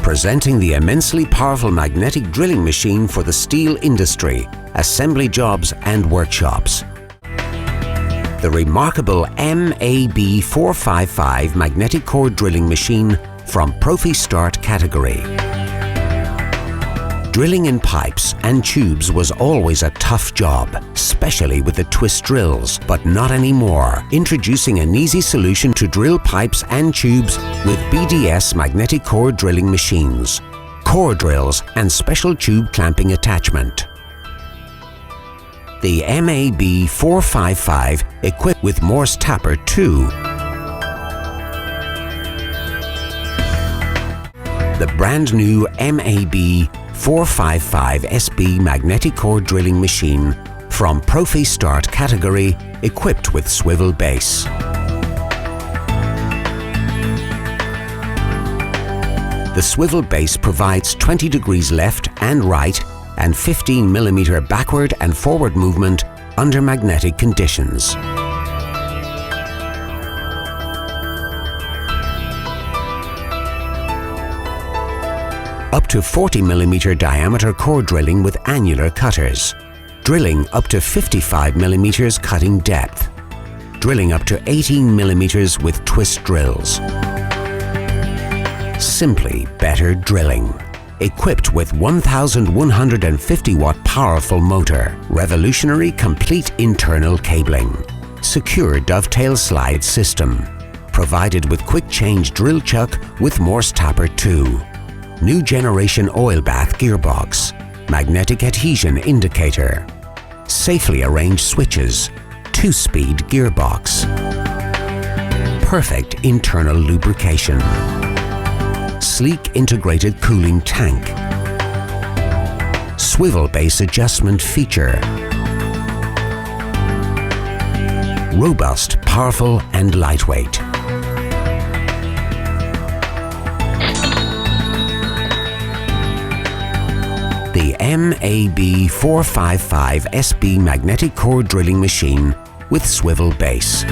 Presenting the immensely powerful magnetic drilling machine for the steel industry, assembly jobs and workshops. The remarkable MAB455 magnetic core drilling machine from Profi Start category. Drilling in pipes and tubes was always a tough job, especially with the twist drills, but not anymore. Introducing an easy solution to drill pipes and tubes with BDS magnetic core drilling machines, core drills and special tube clamping attachment. The MAB455 equipped with Morse Tapper 2. The brand new MAB455SB magnetic core drilling machine from Profi Start category, equipped with swivel base. The swivel base provides 20 degrees left and right and 15 mm backward and forward movement under magnetic conditions. Up to 40 mm diameter core drilling with annular cutters. Drilling up to 55 mm cutting depth. Drilling up to 18 mm with twist drills. Simply better drilling. Equipped with 1150 watt powerful motor. Revolutionary complete internal cabling. Secure dovetail slide system. Provided with quick change drill chuck with Morse Tapper 2. New generation oil bath gearbox, magnetic adhesion indicator, safely arranged switches, 2-speed gearbox, perfect internal lubrication, sleek integrated cooling tank, swivel base adjustment feature, robust, powerful and lightweight. The MAB455SB magnetic core drilling machine with swivel base.